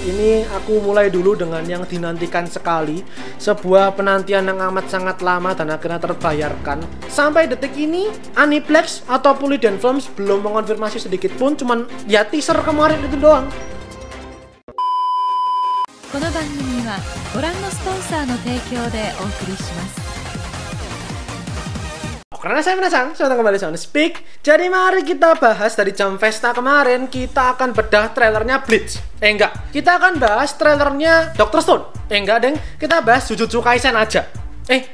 Ini aku mulai dulu dengan yang dinantikan sekali, sebuah penantian yang amat sangat lama dan akhirnya terbayarkan. Sampai detik ini, Aniplex atau Polydent Films belum mengonfirmasi sedikit pun, cuman ya teaser kemarin itu doang. この番組はご覧のスポンサーの提供でお送りします。 Karena saya menasang, saya datang kembali Sound Speak. Jadi mari kita bahas dari Jam Festa kemarin. Kita akan bedah trailernya Bleach. Enggak, kita akan bahas trailernya Dr. Stone. Enggak deng, kita bahas Jujutsu Kaisen aja.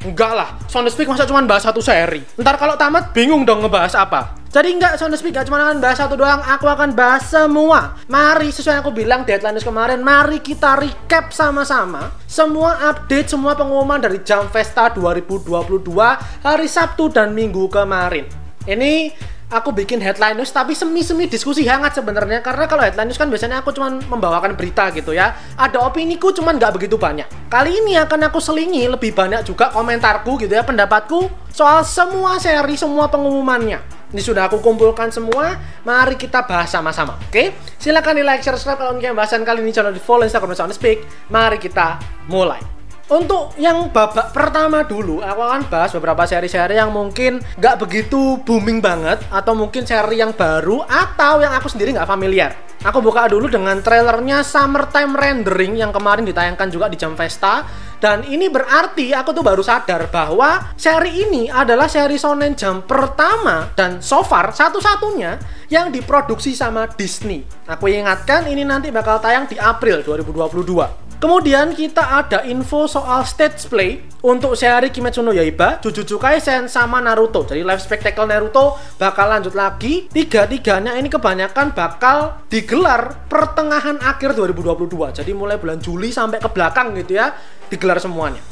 Enggak lah, Sound Speak masa cuma bahas satu seri. Ntar kalau tamat bingung dong ngebahas apa. Jadi enggak, Sound Speak gak cuma akan bahas satu doang, aku akan bahas semua. Mari, sesuai yang aku bilang deadline news kemarin, mari kita recap sama-sama semua update, semua pengumuman dari Jam Festa 2022 hari Sabtu dan Minggu kemarin. Ini aku bikin headline news tapi semi-semi diskusi hangat sebenarnya, karena kalau headline news kan biasanya aku cuman membawakan berita gitu ya. Ada opiniku cuman nggak begitu banyak. Kali ini akan aku selingi lebih banyak juga komentarku gitu ya, pendapatku soal semua seri, semua pengumumannya. Ini sudah aku kumpulkan semua, mari kita bahas sama-sama. Oke? Silakan di like, share, subscribe kalau ingin bahasan kali ini, channel di follow Instagram Sound Speak. Mari kita mulai. Untuk yang babak pertama dulu, aku akan bahas beberapa seri-seri yang mungkin nggak begitu booming banget, atau mungkin seri yang baru, atau yang aku sendiri nggak familiar. Aku buka dulu dengan trailernya Summertime Rendering yang kemarin ditayangkan juga di Jam Festa. Dan ini berarti aku tuh baru sadar bahwa seri ini adalah seri Shonen Jump pertama dan so far satu-satunya yang diproduksi sama Disney. Aku ingatkan ini nanti bakal tayang di April 2022. Kemudian kita ada info soal stage play untuk seri Kimetsu no Yaiba, Jujutsu Kaisen, sama Naruto. Jadi live spectacle Naruto bakal lanjut lagi. Tiga-tiganya ini kebanyakan bakal digelar pertengahan akhir 2022. Jadi mulai bulan Juli sampai ke belakang gitu ya, digelar semuanya.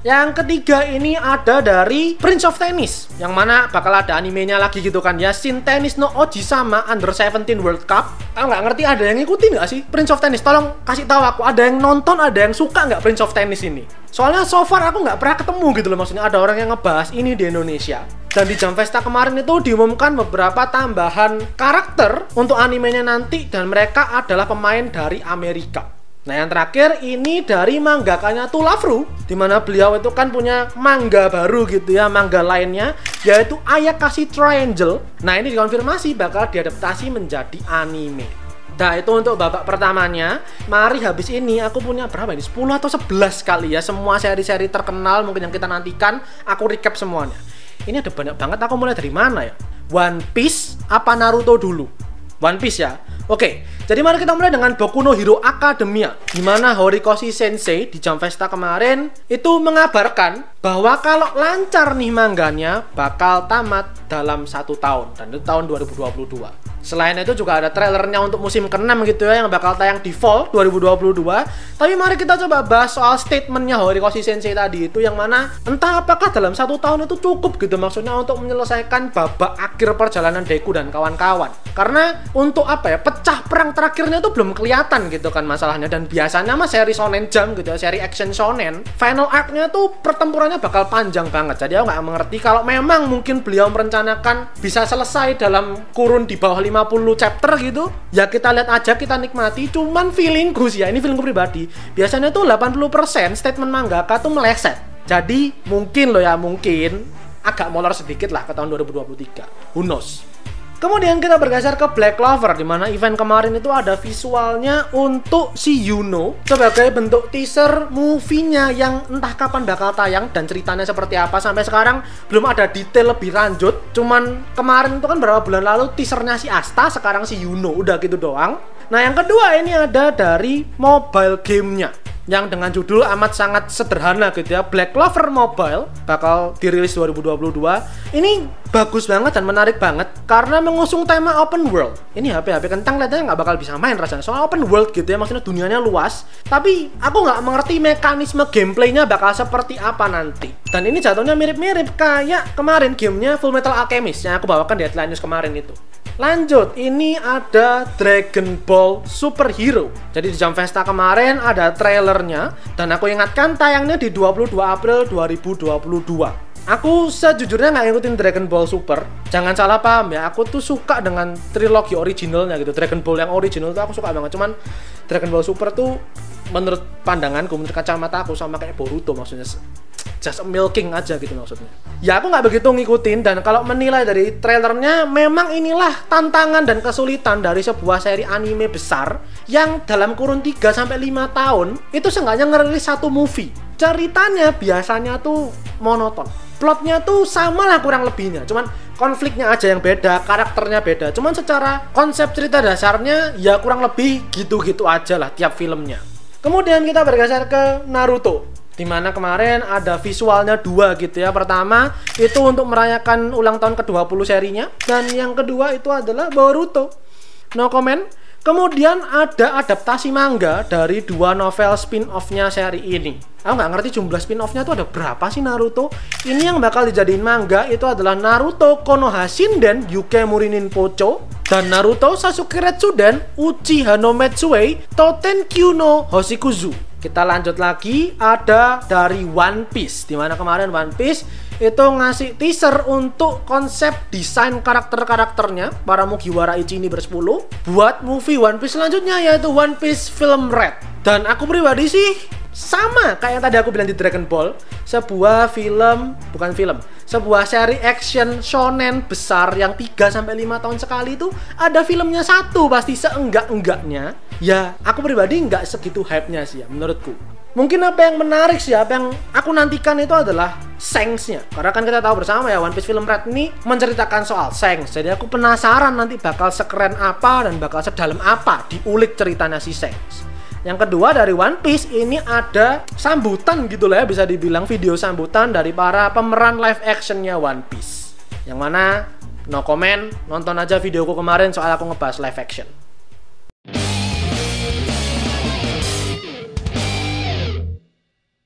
Yang ketiga ini ada dari Prince of Tennis, yang mana bakal ada animenya lagi gitu kan ya, Shin Tennis no Oji-sama Under 17 World Cup. Aku nggak ngerti ada yang ngikutin nggak sih Prince of Tennis? Tolong kasih tahu aku, ada yang nonton, ada yang suka nggak Prince of Tennis ini? Soalnya so far aku nggak pernah ketemu gitu loh, maksudnya ada orang yang ngebahas ini di Indonesia. Dan di Jam Festa kemarin itu diumumkan beberapa tambahan karakter untuk animenya nanti, dan mereka adalah pemain dari Amerika. Nah yang terakhir ini dari manggakanya Tulafru, dimana beliau itu kan punya manga baru gitu ya, manga lainnya, yaitu Ayakashi Triangle. Nah ini dikonfirmasi bakal diadaptasi menjadi anime. Nah itu untuk babak pertamanya. Mari habis ini aku punya berapa ini? 10 atau 11 kali ya, semua seri-seri terkenal mungkin yang kita nantikan, aku recap semuanya. Ini ada banyak banget, aku mulai dari mana ya? One Piece apa Naruto dulu? One Piece ya. Oke, jadi mari kita mulai dengan Boku no Hero Academia, di mana Horikoshi Sensei di Jam Festa kemarin itu mengabarkan bahwa kalau lancar nih mangganya bakal tamat dalam 1 tahun, dan itu tahun 2022. Selain itu juga ada trailernya untuk musim ke-6 gitu ya, yang bakal tayang di fall 2022. Tapi mari kita coba bahas soal statementnya Horikoshi Sensei tadi itu, yang mana entah apakah dalam 1 tahun itu cukup gitu maksudnya untuk menyelesaikan babak akhir perjalanan Deku dan kawan-kawan. Karena untuk apa ya, pecah perang terakhirnya itu belum kelihatan gitu kan masalahnya. Dan biasanya mah seri Shonen Jump gitu ya, seri action shonen, final arc-nya tuh pertempurannya bakal panjang banget. Jadi aku nggak mengerti kalau memang mungkin beliau merencanakan bisa selesai dalam kurun di bawah 50 chapter gitu. Ya kita lihat aja, kita nikmati. Cuman feelingku sih ya, ini feelingku pribadi, biasanya tuh 80% statement mangaka tuh meleset. Jadi mungkin loh ya, mungkin agak molor sedikit lah ke tahun 2023. Who knows? Kemudian kita bergeser ke Black Clover, dimana event kemarin itu ada visualnya untuk si Yuno sebagai bentuk teaser movie-nya yang entah kapan bakal tayang dan ceritanya seperti apa. Sampai sekarang belum ada detail lebih lanjut. Cuman kemarin itu kan berapa bulan lalu teasernya si Asta, sekarang si Yuno, udah gitu doang. Nah yang kedua ini ada dari mobile gamenya, yang dengan judul amat sangat sederhana gitu ya, Black Clover Mobile, bakal dirilis 2022. Ini bagus banget dan menarik banget karena mengusung tema open world. Ini HP kentang lihatnya nggak bakal bisa main rasanya, soal open world gitu ya, maksudnya dunianya luas. Tapi aku nggak mengerti mekanisme gameplaynya bakal seperti apa nanti. Dan ini jatuhnya mirip-mirip kayak kemarin gamenya Full Metal Alchemist yang aku bawakan di headline news kemarin itu. Lanjut, ini ada Dragon Ball Super Hero. Jadi di Jam Festa kemarin ada trailernya, dan aku ingatkan tayangnya di 22 April 2022. Aku sejujurnya nggak ngikutin Dragon Ball Super. Jangan salah paham ya, aku tuh suka dengan trilogi originalnya gitu. Dragon Ball yang original tuh aku suka banget. Cuman Dragon Ball Super tuh menurut pandanganku, menurut kacamata aku sama kayak Boruto, maksudnya just a milking aja gitu maksudnya. Ya aku nggak begitu ngikutin, dan kalau menilai dari trailernya memang inilah tantangan dan kesulitan dari sebuah seri anime besar yang dalam kurun 3-5 tahun itu seenggaknya ngerilis satu movie. Ceritanya biasanya tuh monoton, plotnya tuh sama lah kurang lebihnya, cuman konfliknya aja yang beda, karakternya beda, cuman secara konsep cerita dasarnya ya kurang lebih gitu-gitu aja lah tiap filmnya. Kemudian kita bergeser ke Naruto, dimana kemarin ada visualnya 2 gitu ya. Pertama itu untuk merayakan ulang tahun ke-20 serinya, dan yang kedua itu adalah Boruto. No comment. Kemudian ada adaptasi manga dari 2 novel spin-off-nya seri ini. Aku nggak ngerti jumlah spin-off-nya tuh ada berapa sih Naruto. Ini yang bakal dijadiin manga itu adalah Naruto Konoha Shinden Yuke Murinin Pocho dan Naruto Sasuke Retsuden Uchiha no Metsue Totenkyu no Hoshikuzu. Kita lanjut lagi, ada dari One Piece, dimana kemarin One Piece itu ngasih teaser untuk konsep desain karakter-karakternya para Mugiwara Ichini bersepuluh buat movie One Piece selanjutnya, yaitu One Piece Film Red. Dan aku pribadi sih sama kayak yang tadi aku bilang di Dragon Ball, sebuah sebuah seri action shonen besar yang 3-5 tahun sekali itu ada filmnya satu pasti, seenggak-enggaknya ya aku pribadi nggak segitu hype-nya sih ya menurutku. Mungkin apa yang menarik sih, apa yang aku nantikan itu adalah Shanks-nya. Karena kan kita tahu bersama ya, One Piece Film Red ini menceritakan soal Shanks. Jadi aku penasaran nanti bakal sekeren apa dan bakal sedalam apa diulik ceritanya si Shanks. Yang kedua dari One Piece ini ada sambutan gitu lah ya, bisa dibilang video sambutan dari para pemeran live actionnya One Piece. Yang mana no comment, nonton aja videoku kemarin soal aku ngebahas live action.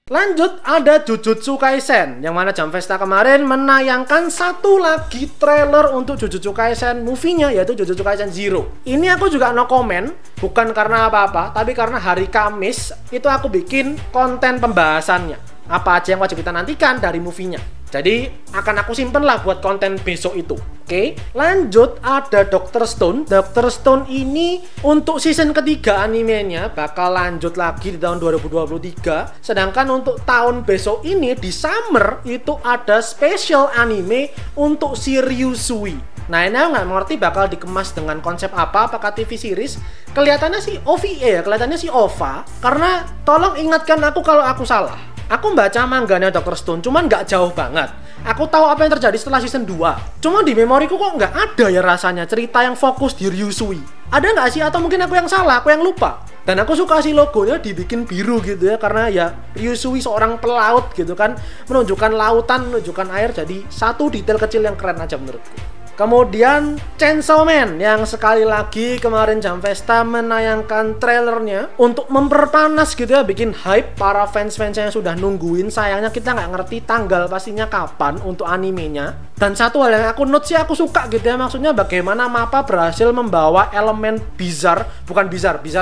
Lanjut ada Jujutsu Kaisen, yang mana Jam Festa kemarin menayangkan satu lagi trailer untuk Jujutsu Kaisen movie-nya, yaitu Jujutsu Kaisen Zero. Ini aku juga no comment, bukan karena apa-apa, tapi karena hari Kamis itu aku bikin konten pembahasannya. Apa aja yang wajib kita nantikan dari movie-nya. Jadi akan aku simpen lah buat konten besok itu. Oke, lanjut ada Dr. Stone. Dr. Stone ini untuk season ketiga animenya bakal lanjut lagi di tahun 2023. Sedangkan untuk tahun besok ini di summer itu ada special anime untuk Shiryusui. Nah ini aku nggak mengerti bakal dikemas dengan konsep apa, apakah TV series. Kelihatannya sih OVA ya, kelihatannya sih OVA. Karena tolong ingatkan aku kalau aku salah. Aku baca mangganya Dr. Stone, cuman nggak jauh banget. Aku tahu apa yang terjadi setelah season 2. Cuma di memoriku kok nggak ada ya rasanya cerita yang fokus di Ryusui. Ada nggak sih? Atau mungkin aku yang salah, aku yang lupa. Dan aku suka sih logonya dibikin biru gitu ya, karena ya Ryusui seorang pelaut gitu kan, menunjukkan lautan, menunjukkan air. Jadi satu detail kecil yang keren aja menurutku. Kemudian Chainsaw Man yang sekali lagi kemarin Jam Festa menayangkan trailernya untuk memperpanas gitu ya, bikin hype para fans-fans yang sudah nungguin. Sayangnya kita nggak ngerti tanggal pastinya kapan untuk animenya. Dan satu hal yang aku note sih aku suka gitu ya, maksudnya bagaimana MAPPA berhasil membawa elemen bizarre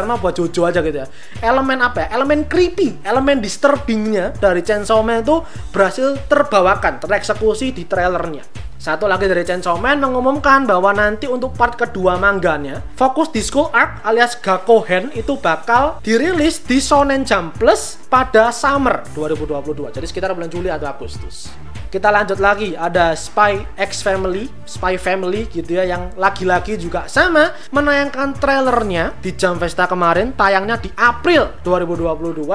mah buat Jojo aja gitu ya. Elemen apa ya? Elemen creepy, elemen disturbingnya dari Chainsaw Man itu berhasil terbawakan, tereksekusi di trailernya. Satu lagi dari Chainsaw Man mengumumkan bahwa nanti untuk part kedua mangganya, fokus di School Arc alias Gakohen itu bakal dirilis di Shonen Jump Plus pada summer 2022. Jadi sekitar bulan Juli atau Agustus. Kita lanjut lagi, ada Spy Family gitu ya, yang lagi-lagi juga sama menayangkan trailernya di Jam Festa kemarin, tayangnya di April 2022.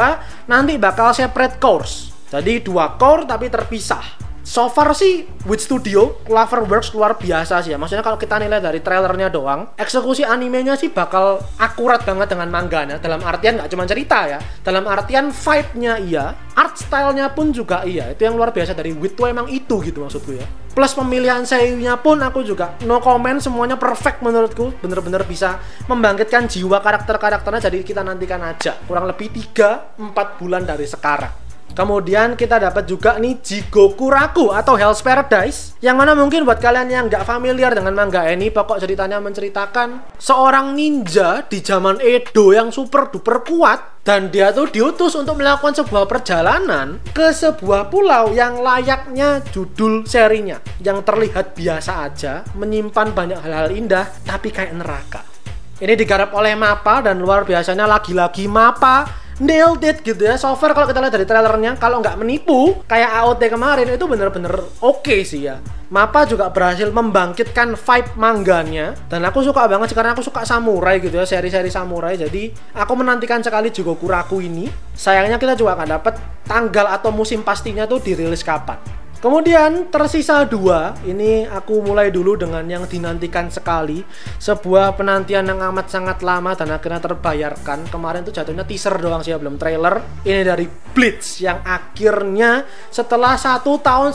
Nanti bakal separate course. Jadi 2 core tapi terpisah. So far sih Wit Studio, Cloverworks luar biasa sih ya. Maksudnya kalau kita nilai dari trailernya doang, eksekusi animenya sih bakal akurat banget dengan mangganya. Dalam artian nggak cuma cerita ya, dalam artian vibe-nya iya, art style-nya pun juga iya. Itu yang luar biasa dari Wit tuh emang itu gitu maksudku ya. Plus pemilihan seiyunya pun aku juga no comment, semuanya perfect menurutku. Bener-bener bisa membangkitkan jiwa karakter-karakternya. Jadi kita nantikan aja kurang lebih 3-4 bulan dari sekarang. Kemudian kita dapat juga nih Jigoku Raku atau Hell's Paradise, yang mana mungkin buat kalian yang nggak familiar dengan manga ini, pokok ceritanya menceritakan seorang ninja di zaman Edo yang super duper kuat, dan dia tuh diutus untuk melakukan sebuah perjalanan ke sebuah pulau yang layaknya judul serinya, yang terlihat biasa aja, menyimpan banyak hal-hal indah tapi kayak neraka. Ini digarap oleh MAPPA dan luar biasanya lagi-lagi MAPPA nailed it gitu ya. So far kalau kita lihat dari trailernya, kalau nggak menipu kayak AOT kemarin, itu bener-bener oke sih ya. MAPPA juga berhasil membangkitkan vibe mangganya, dan aku suka banget sih karena aku suka samurai gitu ya, seri-seri samurai. Jadi aku menantikan sekali Jigokuraku ini. Sayangnya kita juga nggak dapet tanggal atau musim pastinya tuh dirilis kapan. Kemudian tersisa 2, ini aku mulai dulu dengan yang dinantikan sekali. Sebuah penantian yang amat sangat lama dan akhirnya terbayarkan. Kemarin tuh jatuhnya teaser doang sih ya, belum trailer. Ini dari Bleach yang akhirnya setelah 1,5 tahun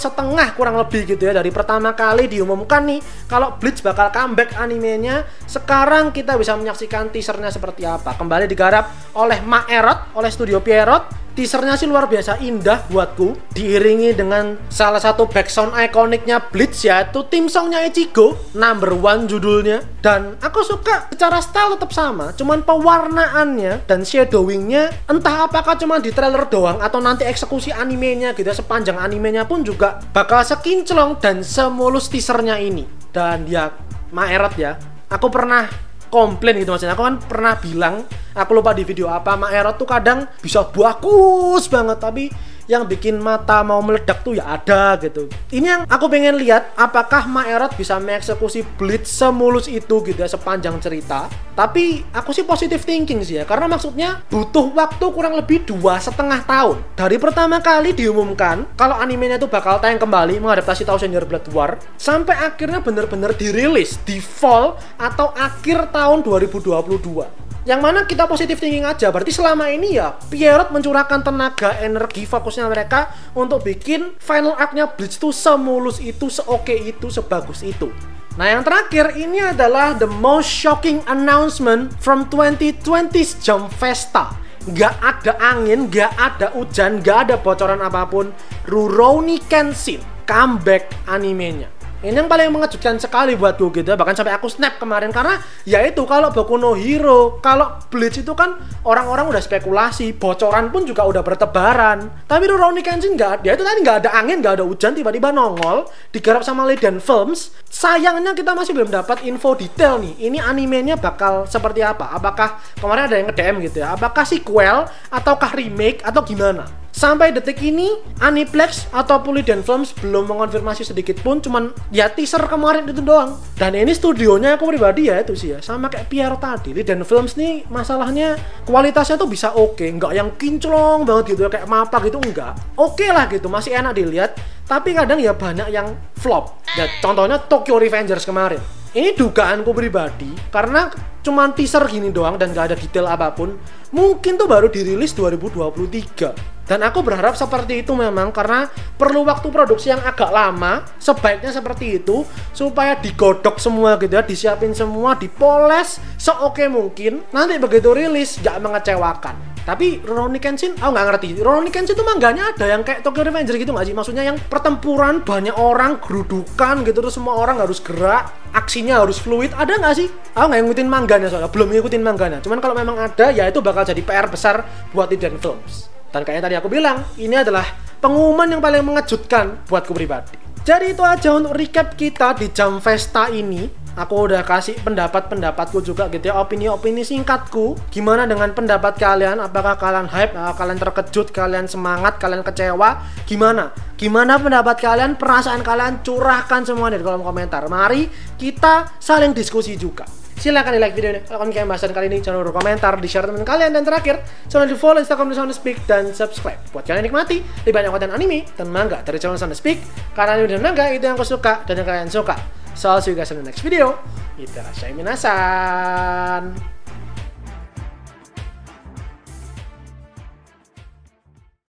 kurang lebih gitu ya, dari pertama kali diumumkan nih kalau Bleach bakal comeback animenya, sekarang kita bisa menyaksikan teasernya seperti apa. Kembali digarap oleh Maerot, oleh studio Pierrot. Teasernya sih luar biasa indah buatku, diiringi dengan salah satu backsound ikoniknya Bleach, yaitu theme songnya Ichigo, Number One judulnya. Dan aku suka secara style tetap sama, cuman pewarnaannya dan shadowingnya entah apakah cuma di trailer doang atau nanti eksekusi animenya gitu, sepanjang animenya pun juga bakal sekinclong dan semulus teasernya ini. Dan ya Maerot ya, aku pernah komplain gitu, maksudnya aku kan pernah bilang, aku lupa di video apa, Maerot tuh kadang bisa bagus banget tapi yang bikin mata mau meledak tuh ya ada gitu. Ini yang aku pengen lihat, apakah Maerot bisa mengeksekusi Bleach semulus itu gitu ya sepanjang cerita. Tapi aku sih positive thinking sih ya, karena maksudnya butuh waktu kurang lebih 2,5 tahun dari pertama kali diumumkan kalau animenya tuh bakal tayang kembali mengadaptasi Thousand Year Blood War sampai akhirnya bener-bener dirilis di fall atau akhir tahun 2022. Yang mana kita positive thinking aja, berarti selama ini ya Pierrot mencurahkan tenaga, energi, fokusnya mereka untuk bikin final arc-nya Bleach tuh semulus itu, seoke itu, sebagus itu. Nah yang terakhir ini adalah the most shocking announcement from 2020's Jump Festa. Gak ada angin, gak ada hujan, gak ada bocoran apapun. Rurouni Kenshin comeback animenya. Ini yang paling mengejutkan sekali buatku gitu ya. Bahkan sampai aku snap kemarin, karena ya itu, kalau Boku no Hero, kalau Bleach itu kan orang-orang udah spekulasi, bocoran pun juga udah bertebaran. Tapi Rurouni Kenshin nggak ada, itu tadi nggak ada angin, nggak ada hujan, tiba-tiba nongol, digarap sama Leiden Films. Sayangnya kita masih belum dapat info detail nih, ini animenya bakal seperti apa. Apakah kemarin ada yang nge-DM gitu ya, apakah sequel, ataukah remake, atau gimana? Sampai detik ini, Aniplex atau Leiden Films belum mengonfirmasi sedikit pun, cuman ya teaser kemarin itu doang. Dan ini studionya aku pribadi ya itu sih ya, sama kayak Pierrot tadi. Leiden Films nih masalahnya kualitasnya tuh bisa oke, nggak yang kinclong banget gitu ya, kayak MAPPA gitu, enggak. Oke lah gitu, masih enak dilihat. Tapi kadang ya banyak yang flop. Ya, contohnya Tokyo Revengers kemarin. Ini dugaanku pribadi, karena cuman teaser gini doang dan gak ada detail apapun, mungkin tuh baru dirilis 2023. Dan aku berharap seperti itu memang, karena perlu waktu produksi yang agak lama. Sebaiknya seperti itu, supaya digodok semua gitu ya, disiapin semua, dipoles seoke mungkin. Nanti begitu rilis gak mengecewakan. Tapi Rurouni Kenshin, aku nggak ngerti. Rurouni Kenshin tuh mangganya ada yang kayak Tokyo Revengers gitu nggak sih? Maksudnya yang pertempuran, banyak orang, gerudukan gitu, terus semua orang harus gerak, aksinya harus fluid. Ada nggak sih? Aku nggak ngikutin mangganya soalnya, belum ngikutin mangganya. Cuman kalau memang ada, ya itu bakal jadi PR besar buat Leiden Films. Dan kayaknya tadi aku bilang, ini adalah pengumuman yang paling mengejutkan buatku pribadi. Jadi itu aja untuk recap kita di Jump Festa ini. Aku udah kasih pendapat-pendapatku juga gitu ya, opini-opini singkatku. Gimana dengan pendapat kalian? Apakah kalian hype? Kalian terkejut? Kalian semangat? Kalian kecewa? Gimana? Gimana pendapat kalian? Perasaan kalian? Curahkan semua di kolom komentar. Mari kita saling diskusi juga. Silahkan di like video ini. Kalau kalian bahasan kali ini, jangan lupa berkomentar, di share teman kalian. Dan terakhir, jangan lupa di follow Instagram Speak dan subscribe buat kalian nikmati lebih banyak konten anime dan manga dari channel Speak. Karena anime dan manga itu yang aku suka dan yang kalian suka. So, I'll see you guys in the next video. Itadashai minasan.